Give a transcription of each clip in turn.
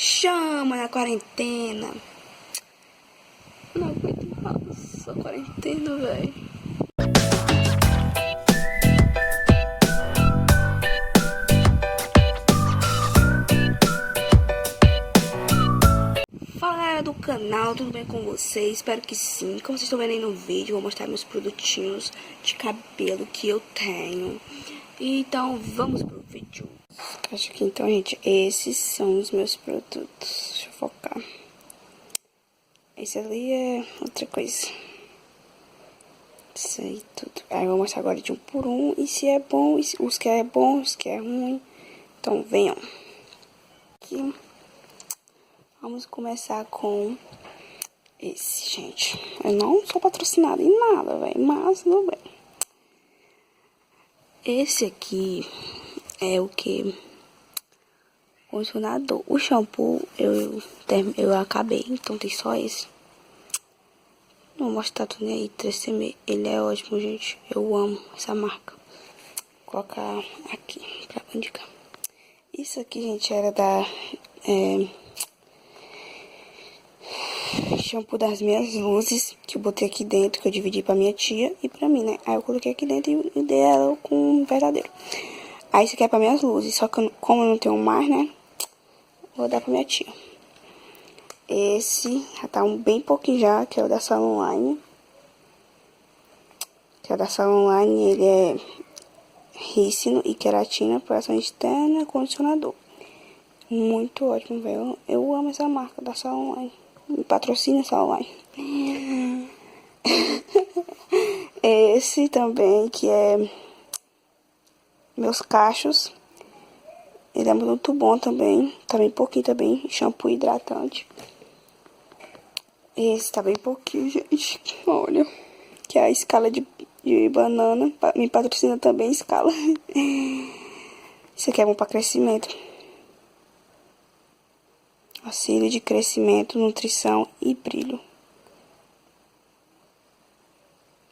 Chama na quarentena. Não aguento mais a quarentena, velho. Fala, galera do canal, tudo bem com vocês? Espero que sim. Como vocês estão vendo aí no vídeo, eu vou mostrar meus produtinhos de cabelo que eu tenho. Então, vamos pro vídeo. Acho que então, gente, esses são os meus produtos. Deixa eu focar. Esse ali é outra coisa. Isso aí tudo. Aí eu vou mostrar agora de um por um. E se é bom, os que é bom, os que é ruim. Então, venham. Aqui. Vamos começar com esse, gente. Eu não sou patrocinada em nada, velho. Mas, tudo bem. Esse aqui é o que? Condicionador. O shampoo eu acabei, então tem só esse. Não vou mostrar tudo aí, 3CM. Ele é ótimo, gente. Eu amo essa marca. Vou colocar aqui pra indicar. Isso aqui, gente, era da shampoo das minhas luzes, que eu botei aqui dentro, que eu dividi pra minha tia e pra mim, né? Aí eu coloquei aqui dentro e dei ela com um verdadeiro. Aí isso aqui é pra minhas luzes, só que como eu não tenho mais, né? Vou dar pra minha tia. Esse já tá bem pouquinho já, que é o da Salon Line. Que é o da Salon Line, ele é rícino e queratina, proteção externa, condicionador. Muito ótimo, velho. Eu amo essa marca da Salon Line. Me patrocina Salon Line. Esse também, que é meus cachos. Ele é muito bom também. Tá bem pouquinho também. Shampoo hidratante. Esse tá bem pouquinho, gente. Olha. Que é a escala de banana. Me patrocina também, escala. Isso aqui é bom pra crescimento. Auxílio de crescimento, nutrição e brilho.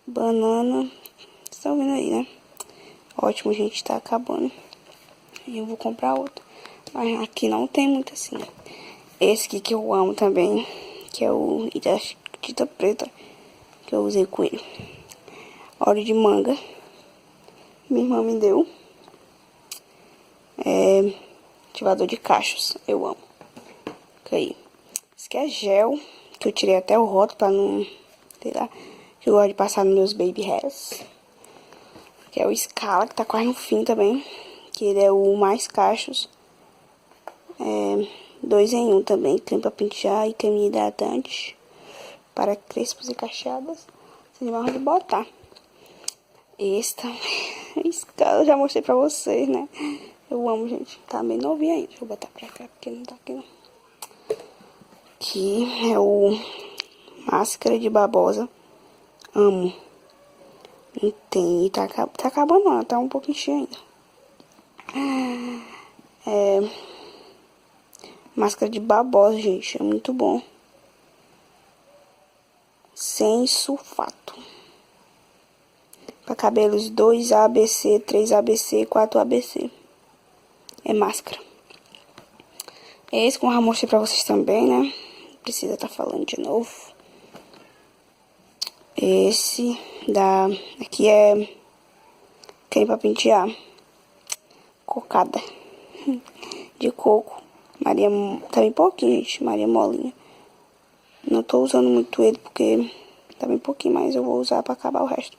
Banana. Vocês estão vendo aí, né? Ótimo, gente. Tá acabando. E eu vou comprar outro. Mas aqui não tem muito assim. Esse aqui que eu amo também. Que é o da tinta preta. Que eu usei com ele. Óleo de manga. Minha irmã me deu. Ativador de cachos. Eu amo. Aí. Esse aqui é gel. Que eu tirei até o rótulo pra não... Sei lá. Que eu gosto de passar nos meus baby hairs. Que é o Scala. Que tá quase no fim também. Que ele é o mais cachos. 2 em 1 também. Creme pra pentear e creme hidratante. Para crespos e cacheadas. Vocês vão de botar. Esse também. Scala, eu já mostrei pra vocês, né? Eu amo, gente. Tá bem novinho ainda. Deixa eu botar pra cá, porque não tá aqui, não. Aqui é o máscara de babosa. Amo. Não tem. Tá acabando, não. Tá um pouquinho cheio ainda. Máscara de babosa, gente. É muito bom. Sem sulfato. Para cabelos 2ABC, 3ABC, 4ABC. É máscara. Esse que eu já mostrei pra vocês também, né? Não precisa estar falando de novo. Esse aqui é creme pra pentear. Cocada. De coco. Maria, tá bem pouquinho, gente. Maria Molinha. Não tô usando muito ele porque tá bem pouquinho, mas eu vou usar pra acabar o resto.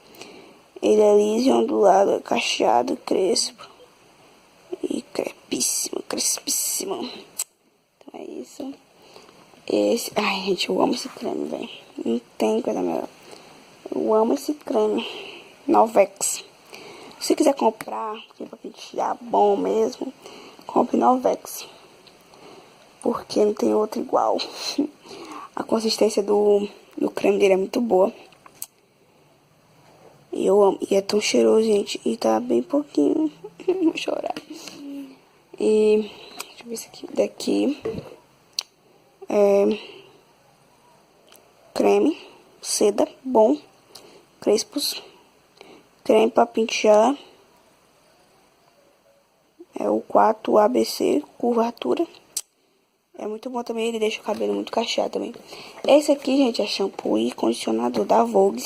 Ele é liso e ondulado, é cacheado, crespo. E crepíssimo, crespíssimo. Então é isso. Esse... Ai, gente, eu amo esse creme, velho. Não tem coisa melhor. Eu amo esse creme. Novex. Se você quiser comprar, pra pentear bom mesmo, compre Novex. Porque não tem outro igual. A consistência do creme dele é muito boa. E eu amo. E é tão cheiroso, gente. E tá bem pouquinho. Vou chorar. E... Deixa eu ver isso aqui. Daqui. Creme. Seda. Bom. Crespos. Creme pra pentear. É o 4ABC. Curvatura. É muito bom também, ele deixa o cabelo muito cacheado também. Esse aqui, gente, é shampoo e condicionador da Vogue.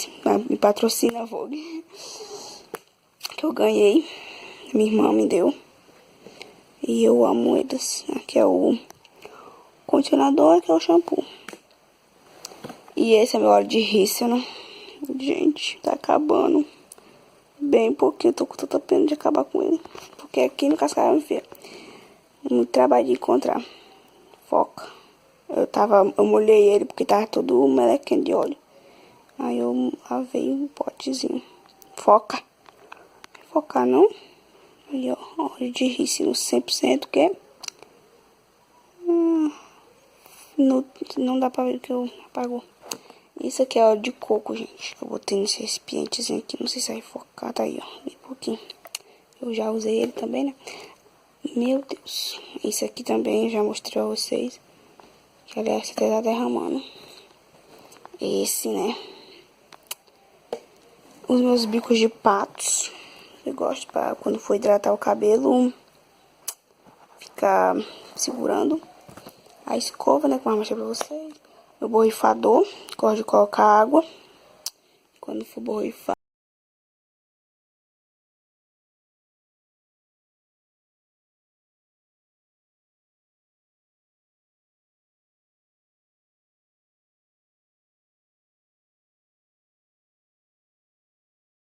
Me patrocina a Vogue. Que eu ganhei. Minha irmã me deu. E eu amo eles. Aqui é o condicionador, aqui é o shampoo. E esse é meu óleo de rícino. Gente, tá acabando. Bem pouquinho, tô com tanta pena de acabar com ele. Porque aqui no Cascavel me fez muito trabalho de encontrar. Foca. Eu molhei ele porque tava todo melequinho de óleo. Aí eu lavei um potezinho. Foca. Focar não. Aí, ó, óleo de rícino 100%, que não dá pra ver que eu apagou. Isso aqui é óleo de coco, gente, que eu botei nesse recipientezinho aqui. Não sei se vai focar, tá aí, ó, bem pouquinho. Eu já usei ele também, né? Meu Deus. Esse aqui também eu já mostrei a vocês. Que aliás, você tá derramando. Esse, né? Os meus bicos de patos. Eu gosto pra quando for hidratar o cabelo, ficar segurando. A escova, né? Como eu mostrei pra vocês. Meu borrifador. Gosto de colocar água. Quando for borrifar.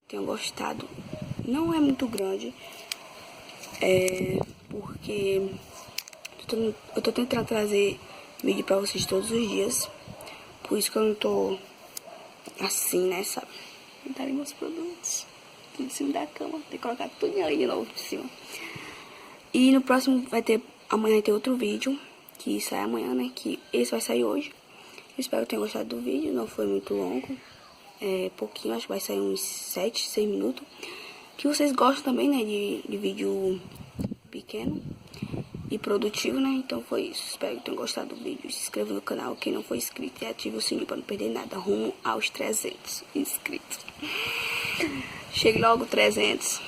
Tenho gostado. Não é muito grande. Porque eu tô tentando trazer vídeo pra vocês todos os dias. Por isso que eu não tô assim, né, sabe? Vou dar meus produtos. Tudo em cima da cama. Tem que colocar tudo aí de novo por cima. E no próximo amanhã vai ter outro vídeo. Que sai amanhã, né? Que esse vai sair hoje. Eu espero que tenham gostado do vídeo. Não foi muito longo. Pouquinho, acho que vai sair uns 7, 6 minutos. Que vocês gostam também, né? De vídeo pequeno e produtivo, né? Então foi isso. Espero que tenham gostado do vídeo. Se inscreva no canal quem não for inscrito e ative o sininho para não perder nada. Rumo aos 300 inscritos. Chegue logo 300.